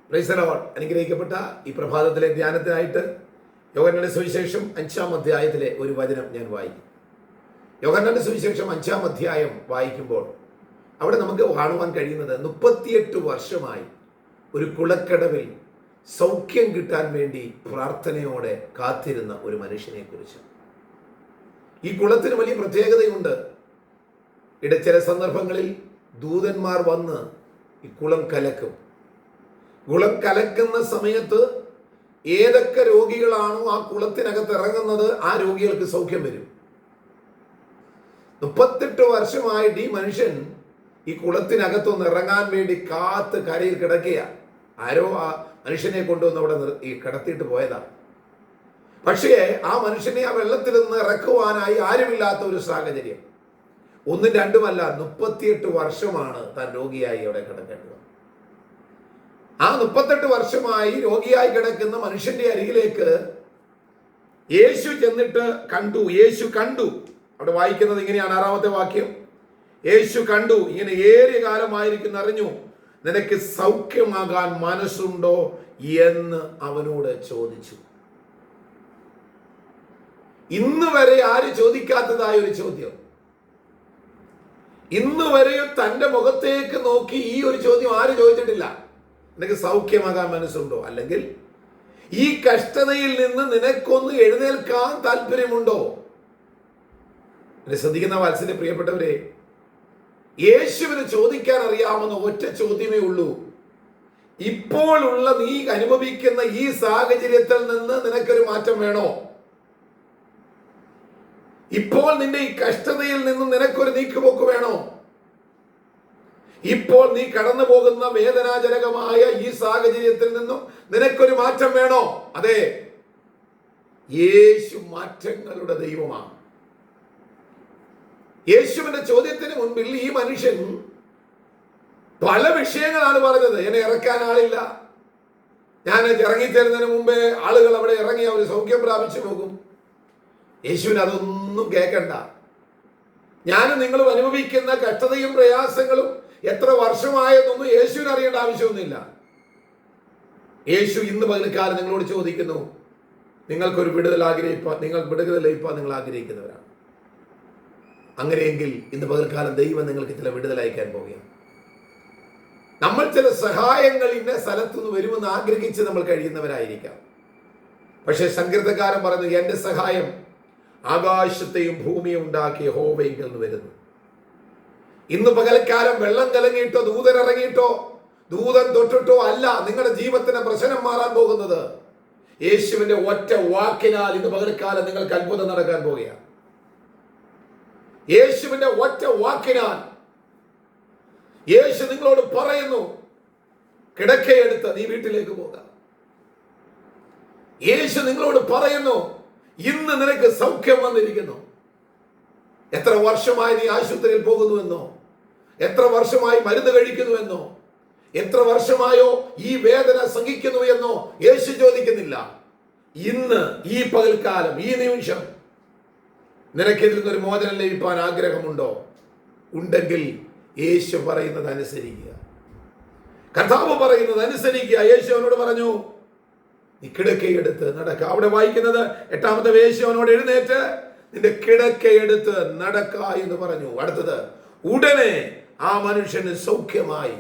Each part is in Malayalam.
Praise the Lord. അനുഗ്രഹിക്കപ്പെട്ട ഈ പ്രഭാതത്തിലെ ധ്യാനത്തിനായിട്ട് യോഹന്നാന്റെ സുവിശേഷം 5-ാം അധ്യായത്തിലെ ഒരു വചനം ഞാൻ വായിക്കും. യോഹന്നാന്റെ സുവിശേഷം 5-ാം അധ്യായം വായിക്കുമ്പോൾ അവിടെ നമുക്ക് കാണുവാൻ കഴിയുന്നത് 38 വർഷമായി ഒരു കുളക്കടവിൽ സൗഖ്യം കിട്ടാൻ വേണ്ടി പ്രാർത്ഥനയോടെ കാത്തിരുന്ന ഒരു മനുഷ്യനെ കുറിച്ച്. ഈ കുളത്തിന് വലിയ പ്രത്യേകതയുണ്ട്. ചില സന്ദർഭങ്ങളിൽ ദൂതന്മാർ വന്ന് ഈ കുളം കലക്കും. കുളം കലക്കുന്ന സമയത്ത് ഏതൊക്കെ രോഗികളാണോ ആ കുളത്തിനകത്ത് ഇറങ്ങുന്നത് ആ രോഗികൾക്ക് സൗഖ്യം വരും. 38 വർഷമായിട്ട് ഈ മനുഷ്യൻ ഈ കുളത്തിനകത്തൊന്ന് ഇറങ്ങാൻ വേണ്ടി കാത്ത് കരയിൽ കിടക്കുക. ആരോ ആ മനുഷ്യനെ കൊണ്ടുവന്ന് അവിടെ കിടത്തിയിട്ട് പോയതാണ്. പക്ഷേ ആ മനുഷ്യനെ ആ വെള്ളത്തിൽ നിന്ന് ഇറക്കുവാനായി ആരുമില്ലാത്ത ഒരു സാഹചര്യം. 1-2 38 വർഷമാണ് താൻ രോഗിയായി അവിടെ കിടക്കേണ്ടത്. ആ 38 വർഷമായി രോഗിയായി കിടക്കുന്ന മനുഷ്യന്റെ അരികിലേക്ക് യേശു ചെന്നിട്ട് കണ്ടു. യേശു കണ്ടു. അവിടെ വായിക്കുന്നത് ഇങ്ങനെയാണ്, 6-ാമത്തെ വാക്യം. യേശു കണ്ടു, ഇങ്ങനെ ഏറിയ കാലമായിരിക്കുന്നു അറിഞ്ഞു, നിനക്ക് സൗഖ്യമാകാൻ മനസ്സുണ്ടോ എന്ന് അവനോട് ചോദിച്ചു. ഇന്ന് വരെ ആര് ചോദിക്കാത്തതായ ഒരു ചോദ്യം. ഇന്ന് വരെയും തൻ്റെ മുഖത്തേക്ക് നോക്കി ഈ ഒരു ചോദ്യം ആര് ചോദിച്ചിട്ടില്ല. നിനക്ക് സൗഖ്യമാകാൻ മനസ്സുണ്ടോ, അല്ലെങ്കിൽ ഈ കഷ്ടതയിൽ നിന്ന് നിനക്കൊന്ന് എഴുന്നേൽക്കാൻ താല്പര്യമുണ്ടോ? എന്നെ ശ്രദ്ധിക്കുന്ന വാത്സല്യ പ്രിയപ്പെട്ടവരെ, യേശുവിന് ചോദിക്കാൻ അറിയാവുന്ന ഒറ്റ ചോദ്യമേ ഉള്ളൂ. ഇപ്പോൾ ഉള്ള നീ അനുഭവിക്കുന്ന ഈ സാഹചര്യത്തിൽ നിന്ന് നിനക്കൊരു മാറ്റം വേണോ? ഇപ്പോൾ നിന്റെ ഈ കഷ്ടതയിൽ നിന്ന് നിനക്കൊരു നീക്കുപോക്ക് വേണോ? ഇപ്പോൾ നീ കടന്നു പോകുന്ന വേദനാജനകമായ ഈ സാഹചര്യത്തിൽ നിന്നും നിനക്കൊരു മാറ്റം വേണോ? അതെ, യേശു മാറ്റങ്ങളുടെ ദൈവമാണ്. യേശുവിന്റെ ചോദ്യത്തിന് മുൻപിൽ ഈ മനുഷ്യൻ പല വിഷയങ്ങളാണ് പറഞ്ഞത്. എന്നെ ഇറക്കാൻ ആളില്ല, ഞാൻ ഇറങ്ങിത്തരുന്നതിന് മുമ്പേ ആളുകൾ അവിടെ ഇറങ്ങി അവർ സൗഖ്യം പ്രാപിച്ചു പോകും. യേശുവിന് അതൊന്നും കേൾക്കണ്ട. ഞാനും നിങ്ങളും അനുഭവിക്കുന്ന കഷ്ടതയും പ്രയാസങ്ങളും എത്ര വർഷമായെന്നൊന്നും യേശുവിന് അറിയേണ്ട ആവശ്യമൊന്നുമില്ല. യേശു ഇന്ന് പകൽക്കാലം നിങ്ങളോട് ചോദിക്കുന്നു, നിങ്ങൾക്കൊരു വിടുതൽ ലഭിക്കാൻ നിങ്ങൾ ആഗ്രഹിക്കുന്നവരാണ്. അങ്ങനെയെങ്കിൽ ഇന്ന് പകൽക്കാലം ദൈവം നിങ്ങൾക്ക് ചില വിടുതൽ അയക്കാൻ പോവുകയാണ്. നമ്മൾ ചില സഹായങ്ങൾ ഇന്ന സ്ഥലത്തുനിന്ന് വരുമെന്ന് ആഗ്രഹിച്ച് നമ്മൾ കഴിയുന്നവരായിരിക്കാം. പക്ഷെ സങ്കീർത്തനക്കാരൻ പറഞ്ഞു, എൻ്റെ സഹായം ആകാശത്തെയും ഭൂമിയും ഉണ്ടാക്കിയ യഹോവയിൽ നിന്ന് വരുന്നു. ഇന്ന് പകൽക്കാലം വെള്ളം കലങ്ങിയിട്ടോ ദൂതൻ ഇറങ്ങിയിട്ടോ ദൂതൻ തൊട്ടിട്ടോ അല്ല നിങ്ങളുടെ ജീവിതത്തിന്റെ പ്രശ്നം മാറാൻ പോകുന്നത്. യേശുവിന്റെ ഒറ്റ വാക്കിനാൽ ഇന്ന് പകൽക്കാലം നിങ്ങൾക്ക് അത്ഭുതം നടക്കാൻ പോവുകയാണ്. യേശുവിന്റെ ഒറ്റ വാക്കിനാൽ യേശു നിങ്ങളോട് പറയുന്നു, കിടക്കയെടുത്ത് നീ വീട്ടിലേക്ക് പോകാം. യേശു നിങ്ങളോട് പറയുന്നു, ഇന്ന് നിനക്ക് സൗഖ്യം വന്നിരിക്കുന്നു. എത്ര വർഷമായി നീ ആശുപത്രിയിൽ പോകുന്നുവെന്നോ, എത്ര വർഷമായി മരുന്ന് കഴിക്കുന്നുവെന്നോ, എത്ര വർഷമായോ ഈ വേദന സഹിക്കുന്നു എന്നോ യേശു ചോദിക്കുന്നില്ല. ഇന്ന് ഈ പകൽക്കാലം ഈ നിമിഷം നിനക്കിതിൽ നിന്നൊരു മോചനം ലഭിക്കാൻ ആഗ്രഹമുണ്ടോ? ഉണ്ടെങ്കിൽ യേശു പറയുന്നത് അനുസരിക്കുക. കർത്താവ് പറയുന്നത് അനുസരിക്കുക. യേശു അവനോട് പറഞ്ഞു, നീ കിടക്കയെടുത്ത് നടക്ക. അവിടെ വായിക്കുന്നത് 8-ാമത്തെ യേശു അവനോട് എഴുന്നേറ്റ് നിന്റെ കിടക്കയെടുത്ത് നടക്ക എന്ന് പറഞ്ഞു. അടുത്തത്, ഉടനെ ആ മനുഷ്യന് സൗഖ്യമായി.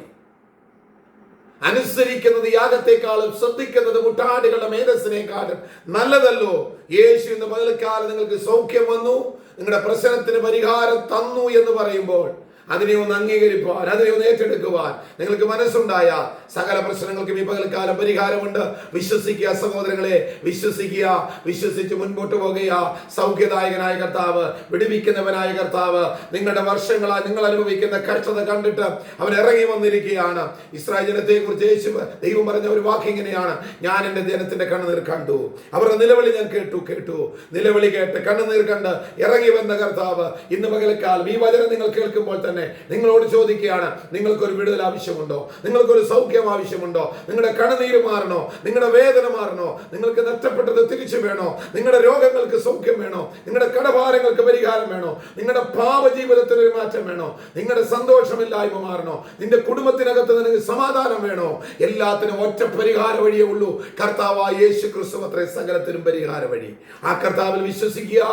അനുസരിക്കുന്നത് യാഗത്തെക്കാളും ശ്രദ്ധിക്കുന്നത് മുട്ടാടുകളുടെ മേധസ്സിനേക്കാളും നല്ലതല്ലോ. യേശു ഇന്ന് പകൽക്കാലം നിങ്ങൾക്ക് സൗഖ്യം വന്നു, നിങ്ങളുടെ പ്രശ്നത്തിന് പരിഹാരം തന്നു എന്ന് പറയുമ്പോൾ അതിനെ ഒന്ന് അംഗീകരിക്കുവാൻ, അതിനെ ഒന്ന് ഏറ്റെടുക്കുവാൻ നിങ്ങൾക്ക് മനസ്സുണ്ടായ സകല പ്രശ്നങ്ങൾക്കും ഈ പകൽക്കാലം പരിഹാരമുണ്ട്. വിശ്വസിക്കുക സഹോദരങ്ങളെ, വിശ്വസിക്കുക. വിശ്വസിച്ച് മുൻപോട്ട് പോകുക. സൗഖ്യദായകനായ കർത്താവ്, വിടുവിക്കുന്നവനായ കർത്താവ് നിങ്ങളുടെ വർഷങ്ങളായി നിങ്ങൾ അനുഭവിക്കുന്ന കഷ്ടത കണ്ടിട്ട് അവൻ ഇറങ്ങി വന്നിരിക്കുകയാണ്. ഇസ്രായേൽ ജനത്തെ കുറിച്ച് ദൈവം പറഞ്ഞ ഒരു വാക്ക് ഇങ്ങനെയാണ്, ഞാൻ എൻ്റെ ജനത്തിന്റെ കണ്ണുനീർ കണ്ടു, അവരുടെ നിലവിളി ഞാൻ കേട്ടു. നിലവിളി കേട്ട് കണ്ണുനീർ കണ്ട് ഇറങ്ങി വന്ന കർത്താവ് ഇന്ന് പകൽക്കാലം ഈ വചനം നിങ്ങൾ കേൾക്കുമ്പോൾ തന്നെ തന്നെ നിങ്ങളോട് ചോദിക്കുകയാണ്, നിങ്ങൾക്കൊരു വിടുതൽ ആവശ്യമുണ്ടോ? നിങ്ങൾക്കൊരു സൗഖ്യം ആവശ്യമുണ്ടോ? നിങ്ങളുടെ കണ്ണുനീര് മാറണോ? നിങ്ങളുടെ വേദന മാറണോ? നിങ്ങൾക്ക് നഷ്ടപ്പെട്ടത് തിരിച്ചു വേണോ? നിങ്ങളുടെ രോഗങ്ങൾക്ക് സൗഖ്യം വേണോ? നിങ്ങളുടെ കടഭാരങ്ങൾക്ക് പരിഹാരം വേണോ? നിങ്ങളുടെ പാപജീവിതത്തിന് ഒരു മാറ്റം വേണോ? നിങ്ങളുടെ സന്തോഷമില്ലായ്മ മാറണോ? നിന്റെ കുടുംബത്തിനകത്ത് നിനക്ക് സമാധാനം വേണോ? എല്ലാത്തിനും ഒറ്റ പരിഹാര വഴിയേ ഉള്ളൂ. കർത്താവായ യേശു ക്രിസ്തു അത്രേ സകലത്തിനും പരിഹാര വഴി. ആ കർത്താവിൽ വിശ്വസിക്കുക.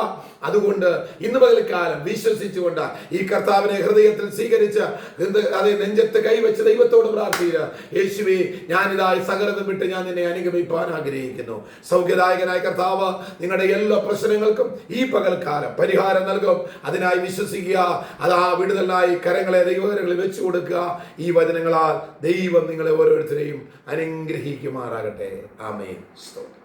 അതുകൊണ്ട് ഇന്ന് പകൽക്കാലം വിശ്വസിച്ചുകൊണ്ട് ഈ കർത്താവിനെ ഹൃദയത്തിൽ സ്വീകരിച്ച് അതേ നെഞ്ചത്ത് കൈവച്ച് ദൈവത്തോട് പ്രാർത്ഥിക്കുക, യേശുവേ, ഞാനിതായി സകലതും വിട്ട് ഞാൻ നിന്നെ അനുഗമിപ്പാൻ ആഗ്രഹിക്കുന്നു. സൗഖ്യദായകനായ കർത്താവ് നിങ്ങളുടെ എല്ലാ പ്രശ്നങ്ങൾക്കും ഈ പകൽക്കാലം പരിഹാരം നൽകും. അതിനായി വിശ്വസിക്കുക. അതാ വിടുതലിനായി കരങ്ങളെ ദൈവകരങ്ങളിൽ വെച്ചു കൊടുക്കുക. ഈ വചനങ്ങളാൽ ദൈവം നിങ്ങളെ ഓരോരുത്തരെയും അനുഗ്രഹിക്കുമാറാകട്ടെ. ആമേൻ. സ്തോത്രം.